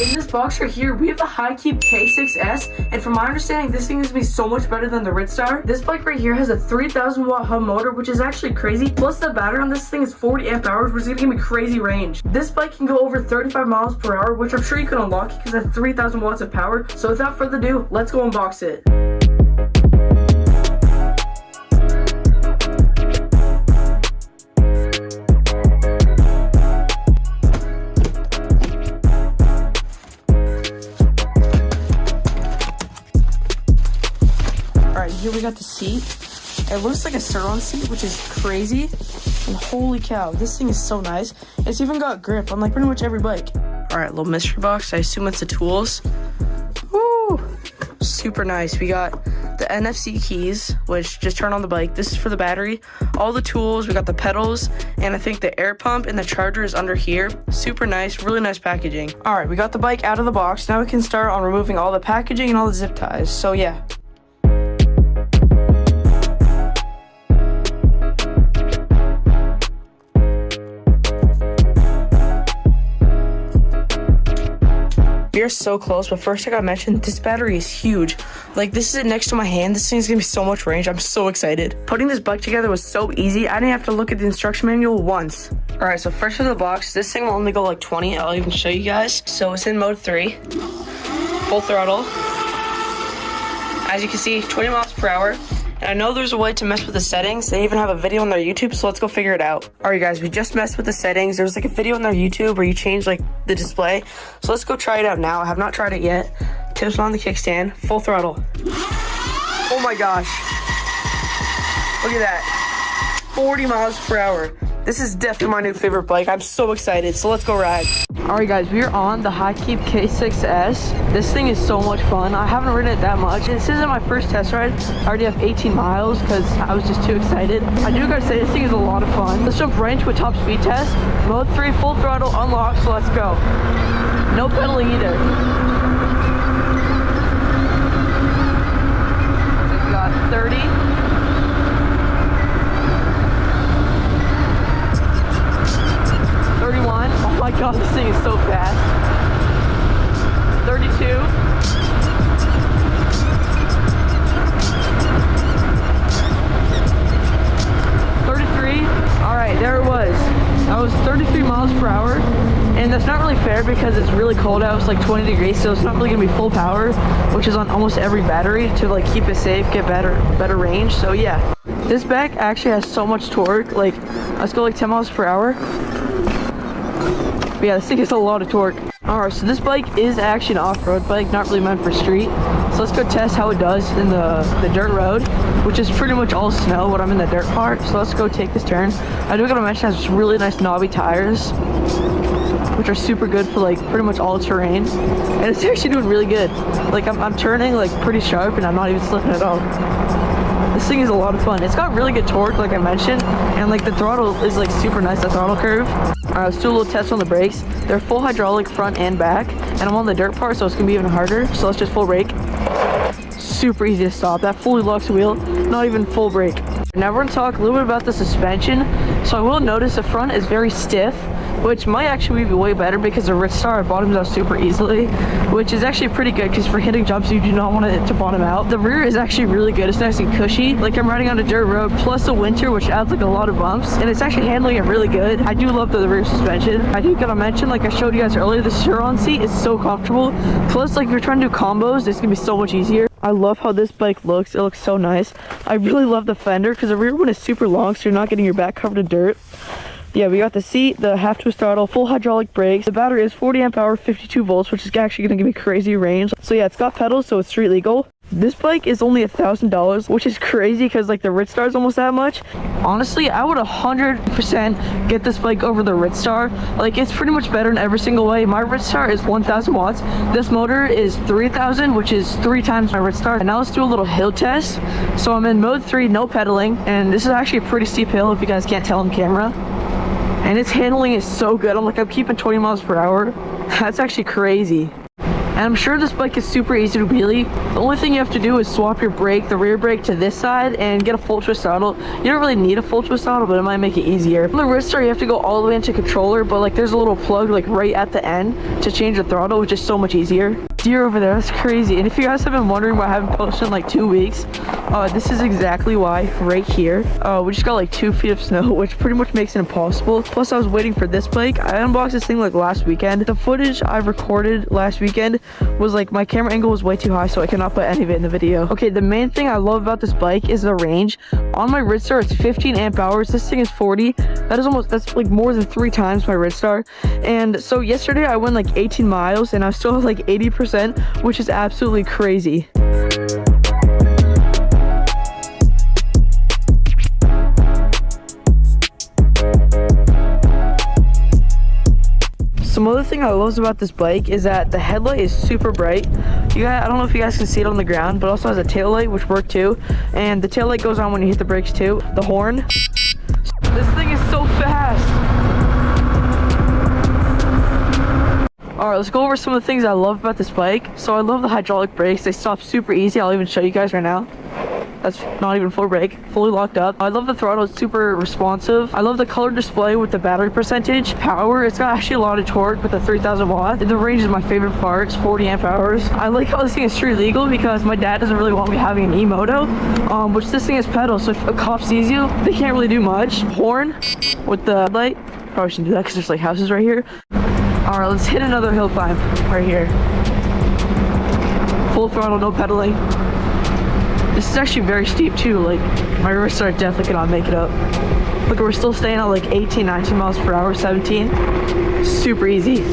In this box right here, we have the Globalkeep K6-S, and from my understanding, this thing is going to be so much better than the Ritstar. This bike right here has a 3,000 watt hub motor, which is actually crazy. Plus the battery on this thing is 40 amp hours, which is going to give me crazy range. This bike can go over 35 miles per hour, which I'm sure you can unlock because it has 3,000 watts of power. So without further ado, let's go unbox it. Alright, here we got the seat. It looks like a Surron seat, which is crazy. And holy cow, this thing is so nice. It's even got grip on like pretty much every bike. Alright, little mystery box. I assume it's the tools. Woo! Super nice. We got the NFC keys, which just turn on the bike. This is for the battery. All the tools. We got the pedals. And I think the air pump and the charger is under here. Super nice. Really nice packaging. Alright, we got the bike out of the box. Now we can start on removing all the packaging and all the zip ties. So yeah. We are so close, but first I gotta mention, this battery is huge. Like, this is it next to my hand. This thing is gonna be so much range. I'm so excited. Putting this bike together was so easy. I didn't have to look at the instruction manual once. All right, so first for the box, this thing will only go like 20. I'll even show you guys. So it's in mode 3, full throttle. As you can see, 20 miles per hour. And I know there's a way to mess with the settings. They even have a video on their YouTube, so let's go figure it out. All right, guys, we just messed with the settings. There's like a video on their YouTube where you change like the display. So let's go try it out now. I have not tried it yet. Tips on the kickstand, full throttle. Oh my gosh. Look at that. 40 miles per hour. This is definitely my new favorite bike. I'm so excited, so let's go ride. All right, guys, we are on the Globalkeep K6-S. This thing is so much fun. I haven't ridden it that much. This isn't my first test ride. I already have 18 miles because I was just too excited. I do gotta say, this thing is a lot of fun. Let's jump right into a top speed test. Mode 3, full throttle, unlocked, so let's go. No pedaling either. So we got 30. 31. Oh my god, this thing is so fast. 32. 33. Alright, there it was. That was 33 miles per hour. And that's not really fair because it's really cold out. It's like 20 degrees, so it's not really gonna be full power, which is on almost every battery to like keep it safe, get better range. So yeah. This bike actually has so much torque. Like, let's go like 10 miles per hour. But yeah, this thing has a lot of torque. Alright, so this bike is actually an off-road bike, not really meant for street. So let's go test how it does in the dirt road, which is pretty much all snow when I'm in the dirt part. So let's go take this turn. I do gotta mention it has really nice knobby tires, which are super good for like pretty much all terrain. And it's actually doing really good. Like I'm turning like pretty sharp and I'm not even slipping at all. This thing is a lot of fun. It's got really good torque, like I mentioned, and like the throttle is like super nice, the throttle curve. Alright, let's do a little test on the brakes. They're full hydraulic front and back, and I'm on the dirt part, so it's gonna be even harder. So let's just full brake. Super easy to stop. That fully locks the wheel, not even full brake. Now we're gonna talk a little bit about the suspension. So I will notice the front is very stiff, which might actually be way better because the Ritstar bottoms out super easily, which is actually pretty good because for hitting jumps you do not want it to bottom out. The rear is actually really good. It's nice and cushy. Like I'm riding on a dirt road plus the winter, which adds like a lot of bumps, and it's actually handling it really good. I do love the rear suspension. I do gotta mention, like I showed you guys earlier, the Surron seat is so comfortable. Plus, like if you're trying to do combos, it's gonna be so much easier. I love how this bike looks. It looks so nice. I really love the fender because the rear one is super long, so you're not getting your back covered in dirt. Yeah, we got the seat, the half twist throttle, full hydraulic brakes. The battery is 40 amp hour, 52 volts, which is actually gonna give me crazy range. So yeah, it's got pedals, so it's street legal. This bike is only $1,000, which is crazy because like the Ritstar is almost that much. Honestly, I would 100% get this bike over the Ritstar. Like it's pretty much better in every single way. My Ritstar is 1,000 watts. This motor is 3,000, which is 3 times my Ritstar. And now let's do a little hill test. So I'm in mode 3, no pedaling, and this is actually a pretty steep hill if you guys can't tell on camera. And its handling is so good. I'm keeping 20 miles per hour. That's actually crazy. And I'm sure this bike is super easy to wheelie. The only thing you have to do is swap your brake, the rear brake, to this side and get a full twist throttle. You don't really need a full twist throttle, but it might make it easier. On the wrist star, you have to go all the way into controller, but like there's a little plug like right at the end to change the throttle, which is so much easier. Deer over there, that's crazy. And if you guys have been wondering why I haven't posted in like 2 weeks, this is exactly why. Right here, we just got like 2 feet of snow, which pretty much makes it impossible. Plus I was waiting for this bike. I unboxed this thing like last weekend. The footage I recorded last weekend was like, my camera angle was way too high, so I cannot put any of it in the video. Okay, the main thing I love about this bike is the range. On my Ridstar, it's 15 amp hours. This thing is 40. That's like more than 3 times my Ridstar. And so yesterday I went like 18 miles and I still have like 80%, which is absolutely crazy. Some other thing I love about this bike is that the headlight is super bright. I don't know if you guys can see it on the ground, but it also has a tail light, which worked too. And the tail light goes on when you hit the brakes too. The horn. This thing is so fast. Alright, let's go over some of the things I love about this bike. So I love the hydraulic brakes. They stop super easy. I'll even show you guys right now. That's not even full brake, fully locked up. I love the throttle, it's super responsive. I love the color display with the battery percentage. Power, it's got actually a lot of torque with the 3000 watt. The range is my favorite part, it's 40 amp hours. I like how this thing is street legal because my dad doesn't really want me having an e-moto, which this thing has pedals, so if a cop sees you, they can't really do much. Horn with the light, probably shouldn't do that because there's like houses right here. All right, let's hit another hill climb right here. Full throttle, no pedaling. This is actually very steep too, like my rear start definitely cannot make it up. Look, we're still staying at like 18, 19 miles per hour, 17. Super easy.